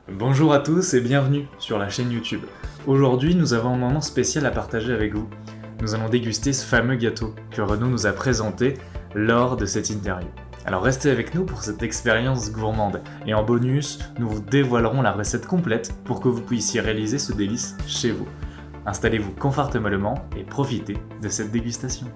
Bonjour à tous et bienvenue sur la chaîne YouTube. Aujourd'hui, nous avons un moment spécial à partager avec vous. Nous allons déguster ce fameux gâteau que Renaud nous a présenté lors de cette interview. Alors restez avec nous pour cette expérience gourmande. Et en bonus, nous vous dévoilerons la recette complète pour que vous puissiez réaliser ce délice chez vous. Installez-vous confortablement et profitez de cette dégustation.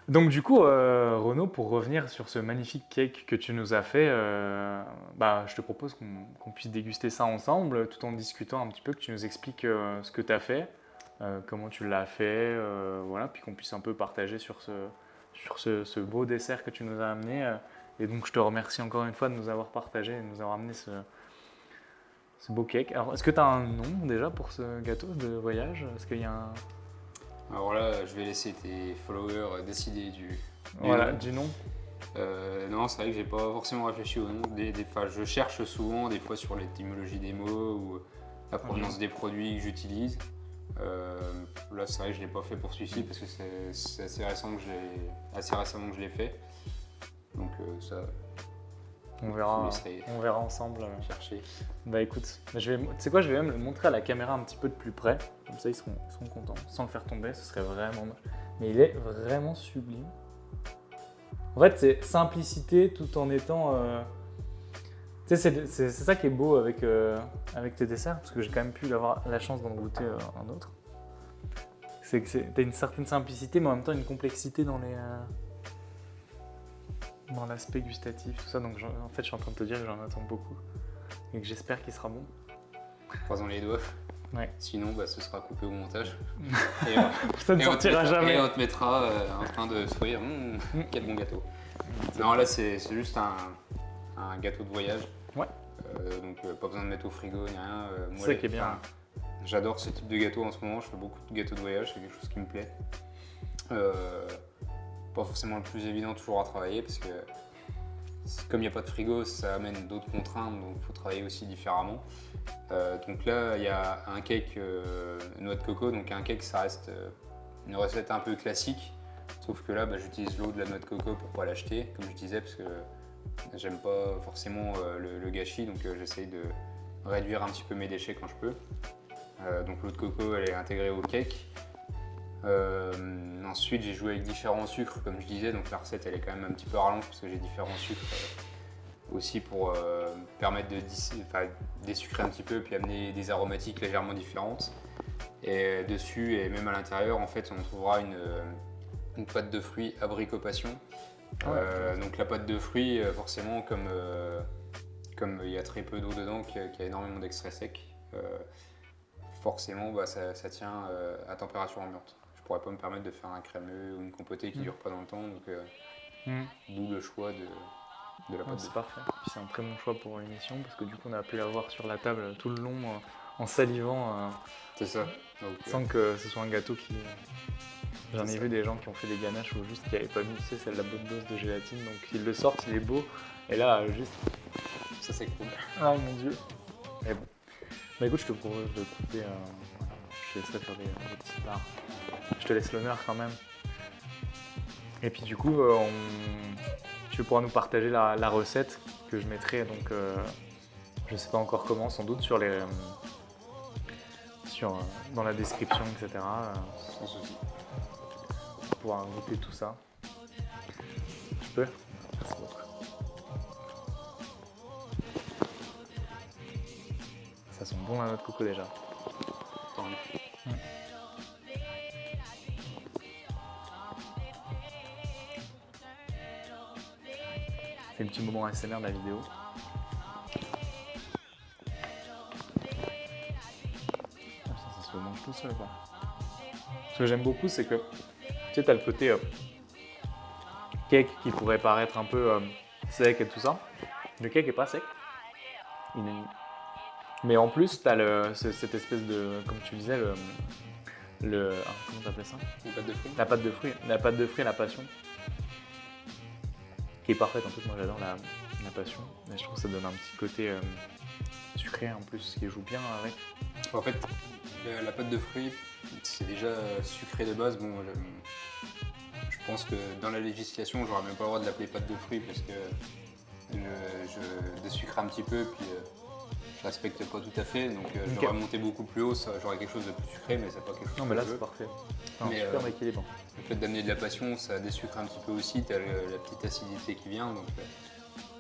Donc du coup, Renaud, pour revenir sur ce magnifique cake que tu nous as fait, je te propose qu'on puisse déguster ça ensemble, tout en discutant un petit peu, que tu nous expliques ce que tu as fait, comment tu l'as fait, voilà, puis qu'on puisse un peu partager sur ce beau dessert que tu nous as amené. Et donc je te remercie encore une fois de nous avoir partagé et de nous avoir amené ce beau cake. Alors, est-ce que tu as un nom déjà pour ce gâteau de voyage? Est-ce qu'il y a un... Alors là, je vais laisser tes followers décider du Voilà, nom. du nom. Non, c'est vrai que j'ai pas forcément réfléchi au nom. Je cherche souvent des fois sur l'étymologie des mots ou la provenance des produits que j'utilise. Là, c'est vrai que je l'ai pas fait pour celui-ci parce que c'est assez récemment que je l'ai fait. Donc ça, On je verra, vous laisserai on verra ensemble. chercher. Bah écoute, tu sais quoi, je vais même le montrer à la caméra un petit peu de plus près, comme ça ils seront contents, sans le faire tomber, ce serait vraiment moche. Mais il est vraiment sublime. En fait, c'est simplicité tout en étant... Tu sais, c'est ça qui est beau avec tes desserts, parce que j'ai quand même pu avoir la chance d'en goûter un autre. C'est que t'as une certaine simplicité, mais en même temps une complexité dans l'aspect gustatif, tout ça. Donc en fait, je suis en train de te dire que j'en attends beaucoup et que j'espère qu'il sera bon. Croisons les doigts. Ouais. Sinon, ce sera coupé au montage. Et, Ça ne sortira jamais. Et on te mettra en train de sourire. Quel bon gâteau. Non, là, c'est juste un gâteau de voyage. Ouais. Donc, pas besoin de mettre au frigo ni rien. C'est ça qui est bien. J'adore ce type de gâteau en ce moment. Je fais beaucoup de gâteaux de voyage. C'est quelque chose qui me plaît. Pas forcément le plus évident toujours à travailler parce que comme il n'y a pas de frigo, ça amène d'autres contraintes, donc il faut travailler aussi différemment. Donc là, il y a un cake noix de coco. Donc un cake, ça reste une recette un peu classique. Sauf que là, j'utilise l'eau de la noix de coco pour pas l'acheter, comme je disais, parce que j'aime pas forcément le gâchis. Donc j'essaye de réduire un petit peu mes déchets quand je peux. Donc l'eau de coco, elle est intégrée au cake. Ensuite, j'ai joué avec différents sucres, comme je disais, donc la recette elle est quand même un petit peu rallonge parce que j'ai différents sucres aussi pour permettre de désucrer un petit peu puis amener des aromatiques légèrement différentes. Et dessus et même à l'intérieur, en fait, on trouvera une pâte de fruits abricot passion. Donc la pâte de fruits, forcément, comme il y a très peu d'eau dedans, qu'il y a énormément d'extrait sec, forcément ça tient à température ambiante. Je pourrais pas me permettre de faire un crémeux ou une compotée qui dure pas dans le temps, donc d'où le choix de la pâte. C'est parfait. C'est un très bon choix pour l'émission parce que du coup on a pu l'avoir sur la table tout le long en salivant. C'est ça. Donc, sans que ce soit un gâteau qui... J'en ai vu des gens qui ont fait des ganaches ou juste qui n'avaient pas mis, tu sais, c'est la bonne dose de gélatine, donc ils le sortent, il est beau, et là juste... Ça c'est cool. Ah mon dieu. Mais bon. Bah écoute, je te propose de couper, je te laisserai faire des petites barres. Je te laisse l'honneur quand même. Et puis du coup, tu pourras nous partager la recette que je mettrai, donc je sais pas encore comment, sans doute dans la description, etc. Sans souci. Pour pouvoir goûter tout ça. Je peux? Merci beaucoup. Ça sent bon la noix de coco déjà. Tant mieux. C'est le petit moment ASMR de la vidéo. Ça se mange tout seul quoi. Ce que j'aime beaucoup c'est que tu sais t'as le côté cake qui pourrait paraître un peu sec et tout ça. Le cake est pas sec. Mais en plus t'as cette espèce de, comme tu disais, comment t'appelais ça? Une pâte de fruits. La pâte de fruits. La pâte de fruits et la passion. Qui est parfaite en plus, moi j'adore la passion. Mais je trouve que ça donne un petit côté sucré en plus qui joue bien avec. En fait, la pâte de fruits, c'est déjà sucré de base. Bon, je pense que dans la législation, j'aurais même pas le droit de l'appeler pâte de fruits parce que je désucre un petit peu, puis je respecte pas tout à fait, donc je devrais monter beaucoup plus haut, j'aurais quelque chose de plus sucré, mais c'est pas quelque chose Non, que mais là, je veux. c'est parfait. C'est un Mais, super équilibre. Le fait d'amener de la passion, ça désucre un petit peu aussi, tu as la petite acidité qui vient. Donc,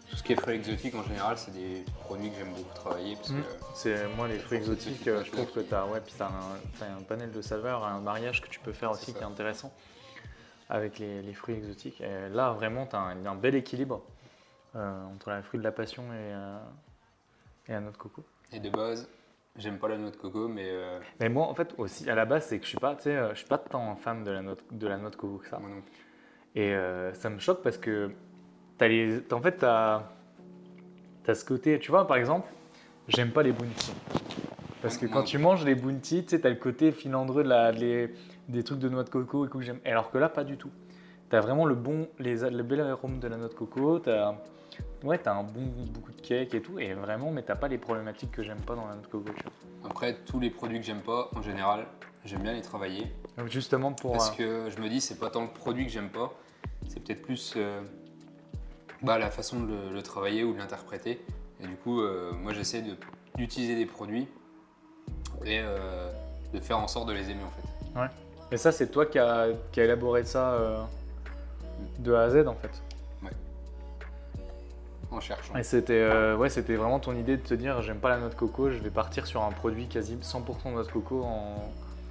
tout ce qui est fruits exotiques en général, c'est des produits que j'aime beaucoup travailler. Parce que, Moi, les fruits exotiques, je trouve que tu as un panel de saveurs, un mariage que tu peux faire aussi qui est intéressant avec les fruits exotiques. Et là, vraiment, tu as un bel équilibre entre les fruits de la passion et la noix de coco. Et de base, j'aime pas la noix de coco, mais. Mais moi, en fait, aussi, à la base, c'est que je suis pas tant fan de la noix de coco que ça. Moi non plus. Et ça me choque parce que en fait, t'as ce côté, tu vois, par exemple, j'aime pas les bounty. Parce que quand tu manges les bounty, tu sais, t'as le côté filandreux des trucs de noix de coco et que j'aime. Alors que là, pas du tout. T'as vraiment le bel arôme de la noix de coco, t'as un beaucoup de cake et tout, et vraiment, mais t'as pas les problématiques que j'aime pas dans la noix de coco. Tu vois. Après, tous les produits que j'aime pas, en général, j'aime bien les travailler. Donc justement pour. Parce que je me dis, c'est pas tant le produit que j'aime pas, c'est peut-être plus la façon de le travailler ou de l'interpréter. Et du coup, moi j'essaie d'utiliser des produits et de faire en sorte de les aimer en fait. Ouais. Et ça, c'est toi qui a élaboré ça de A à Z en fait. Ouais. En cherchant. Et c'était vraiment ton idée de te dire, j'aime pas la noix de coco, je vais partir sur un produit quasi 100% noix de coco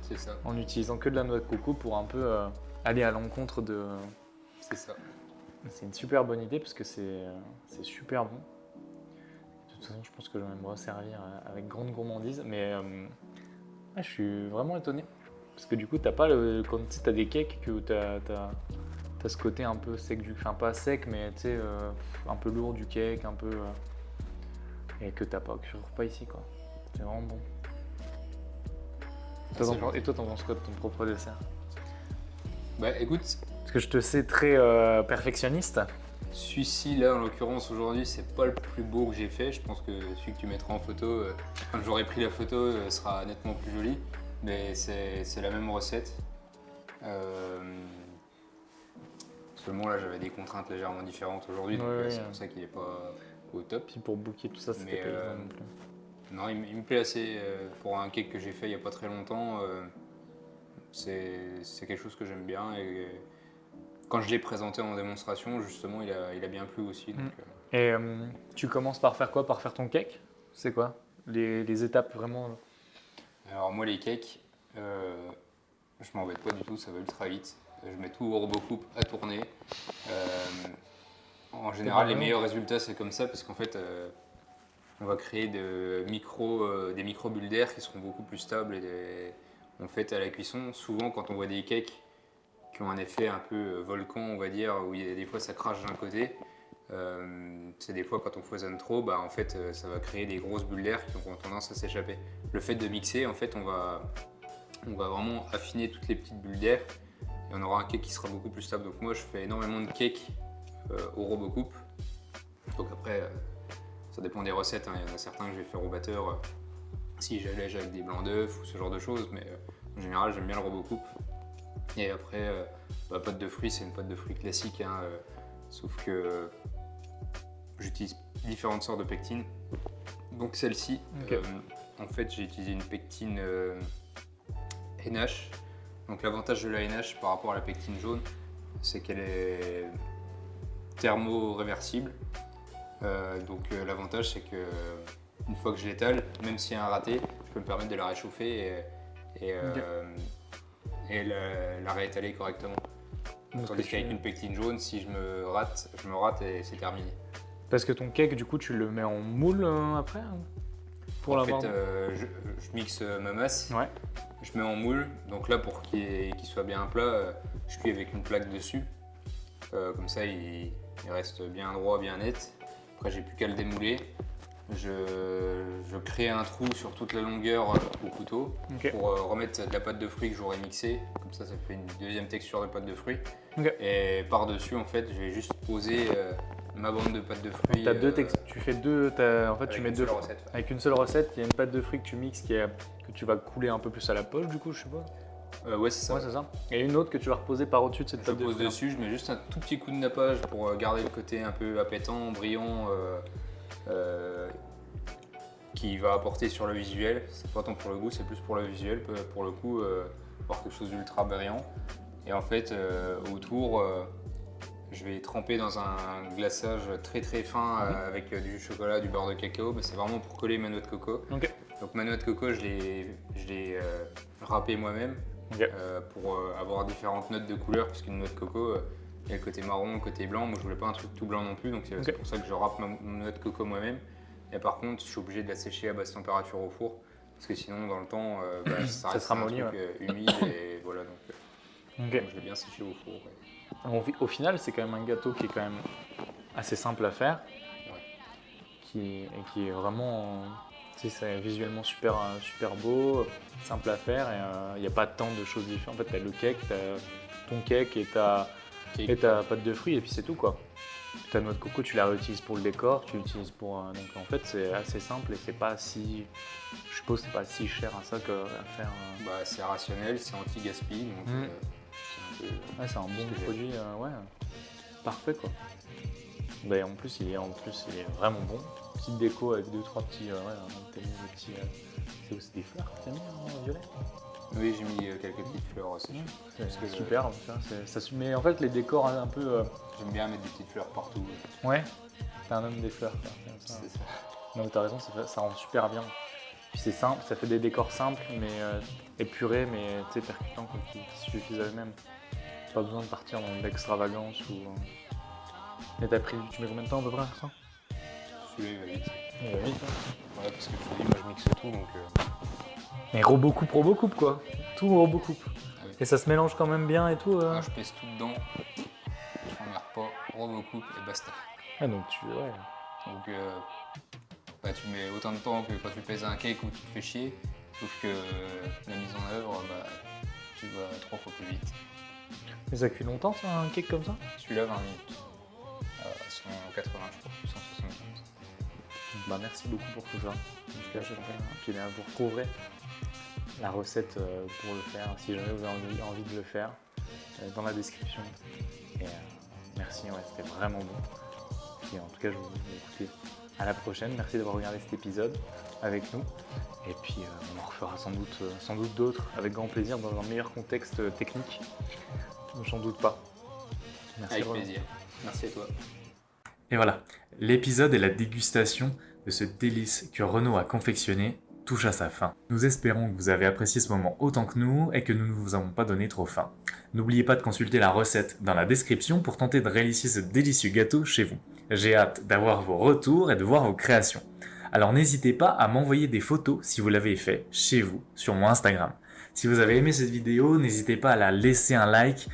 C'est ça. en utilisant que de la noix de coco pour un peu aller à l'encontre de. C'est ça. C'est une super bonne idée parce que c'est super bon. De toute façon, je pense que je vais me resservir avec grande gourmandise. Mais je suis vraiment étonné. Parce que du coup, t'as pas quand tu as des cakes que t'as ce côté un peu sec enfin pas sec, mais tu sais, un peu lourd du cake, un peu. Et que t'as pas, que je trouve pas ici quoi. C'est vraiment bon. Et toi, t'en penses quoi de ton propre dessert? Bah écoute. Parce que je te sais très perfectionniste. Celui-ci, là, en l'occurrence, aujourd'hui, c'est pas le plus beau que j'ai fait. Je pense que celui que tu mettras en photo, quand j'aurai pris la photo, sera nettement plus joli. Mais c'est la même recette. Seulement, là, j'avais des contraintes légèrement différentes aujourd'hui, donc c'est pour ça qu'il n'est pas au top. Puis pour booker tout ça, c'était pas évident non plus. Non, il me plaît assez. Pour un cake que j'ai fait il n'y a pas très longtemps, c'est quelque chose que j'aime bien. Et quand je l'ai présenté en démonstration, justement, il a bien plu aussi. Donc, Et tu commences par faire quoi? Par faire ton cake? C'est quoi les étapes vraiment? Alors moi, les cakes, je m'embête pas du tout, ça va ultra vite. Je mets tout au robocoupe à tourner. En général, les meilleurs résultats, c'est comme ça, parce qu'en fait, on va créer des micro-bulles d'air qui seront beaucoup plus stables et en fait à la cuisson. Souvent, quand on voit des cakes qui ont un effet un peu volcan, on va dire, où des fois ça crache d'un côté, c'est des fois quand on foisonne trop, en fait, ça va créer des grosses bulles d'air qui ont tendance à s'échapper. Le fait de mixer, en fait, on va vraiment affiner toutes les petites bulles d'air et on aura un cake qui sera beaucoup plus stable. Donc moi, je fais énormément de cakes au robocoupe. Donc après, ça dépend des recettes, hein. Il y en a certains que je vais faire au batteur si j'allège avec des blancs d'œufs ou ce genre de choses, mais en général, j'aime bien le robocoupe. Et après, pâte de fruits, c'est une pâte de fruits classique, hein, sauf que j'utilise différentes sortes de pectine. Donc celle-ci, en fait, j'ai utilisé une pectine NH. Donc l'avantage de la NH par rapport à la pectine jaune, c'est qu'elle est thermo-réversible. Donc l'avantage, c'est que une fois que je l'étale, même s'il y a un raté, je peux me permettre de la réchauffer et la réétaler correctement. Tandis qu'avec une pectine jaune, si je me rate et c'est terminé. Parce que ton cake, du coup, tu le mets en moule après pour En fait, je mixe ma masse, je mets en moule. Donc là, pour qu'il soit bien plat, je cuis avec une plaque dessus. Comme ça, il reste bien droit, bien net. Après, j'ai plus qu'à le démouler. Je crée un trou sur toute la longueur au couteau pour remettre de la pâte de fruits que j'aurais mixée. Comme ça fait une deuxième texture de pâte de fruits. Et par-dessus, en fait, je vais juste poser ma bande de pâte de fruits. Tu fais deux. En fait, tu mets deux recettes. Avec une seule recette, il y a une pâte de fruits que tu mixes que tu vas couler un peu plus à la poche, du coup, je suppose. Ouais, c'est ça. Ouais, c'est ça. Et une autre que tu vas reposer par au-dessus de cette pâte de fruits. Je pose dessus, je mets juste un tout petit coup de nappage pour garder le côté un peu appétant, brillant. qui va apporter sur le visuel. C'est pas tant pour le goût, c'est plus pour le visuel, pour le coup, avoir quelque chose d'ultra brillant. Et en fait, autour, je vais tremper dans un glaçage très très fin avec du chocolat, du beurre de cacao. Mais c'est vraiment pour coller ma noix de coco. Ok. Donc ma noix de coco, je l'ai râpée moi-même pour avoir différentes notes de couleur, puisqu'une noix de coco, il y a le côté marron, le côté blanc. Moi, je voulais pas un truc tout blanc non plus, donc c'est pour ça que je râpe ma noix de coco moi-même. Et par contre, je suis obligé de la sécher à basse température au four, parce que sinon, dans le temps, ça reste sera un molli, truc humide et voilà. Donc je l'ai bien séché au four. Au final, c'est quand même un gâteau qui est quand même assez simple à faire, qui est vraiment, c'est visuellement super beau, simple à faire, et il n'y a pas tant de choses différentes. En fait, tu as le cake, tu as ton cake et ta pâte de fruits, et puis c'est tout quoi. Ta noix de coco, tu la réutilises pour le décor, tu l'utilises pour. Donc en fait, c'est assez simple et c'est pas si. Je suppose que c'est pas si cher à ça qu'à faire. C'est rationnel, c'est anti-gaspi, donc c'est un bon produit, parfait quoi. En plus, il est vraiment bon. Petite déco avec 2-3 petits. C'est des fleurs que tu as mis en violet. Oui, j'ai mis quelques petites fleurs aussi. C'est super, mais en fait, les décors un peu. J'aime bien mettre des petites fleurs partout. Ouais, t'es un homme des fleurs. C'est ça. Non, mais t'as raison, ça rend super bien. Puis c'est simple, ça fait des décors simples, mais épurés, mais percutants, qui suffisent à eux-mêmes. Pas besoin de partir dans l'extravagance ou. Et tu mets combien de temps à peu près à faire ça? Celui-là, il va vite. Il va vite, hein. Ouais, parce que je te dis, moi je mixe tout, donc. Mais robocoupe quoi. Tout robocoupe. Ah oui. Et ça se mélange quand même bien et tout. Moi je pèse tout dedans, je m'emmerde pas, robocoupe et basta. Ah donc Donc tu mets autant de temps que quand tu pèses un cake où tu te fais chier, sauf que la mise en œuvre, tu vas 3 fois plus vite. Mais ça cuit longtemps ça, un cake comme ça? Celui-là 20 minutes. 180 je crois, 175. Merci beaucoup pour tout ça. En tout cas, puis vous retrouverez la recette pour le faire, si jamais vous avez envie de le faire, dans la description. Et merci, c'était vraiment bon. Et en tout cas, je vous dis à la prochaine. Merci d'avoir regardé cet épisode avec nous. Et puis, on en refera sans doute d'autres, avec grand plaisir, dans un meilleur contexte technique. J'en doute pas. Merci. Avec plaisir. Merci à toi. Et voilà, l'épisode et la dégustation de ce délice que Renaud a confectionné touche à sa fin. Nous espérons que vous avez apprécié ce moment autant que nous et que nous ne vous avons pas donné trop faim. N'oubliez pas de consulter la recette dans la description pour tenter de réaliser ce délicieux gâteau chez vous. J'ai hâte d'avoir vos retours et de voir vos créations. Alors n'hésitez pas à m'envoyer des photos si vous l'avez fait chez vous sur mon Instagram. Si vous avez aimé cette vidéo, n'hésitez pas à la laisser un like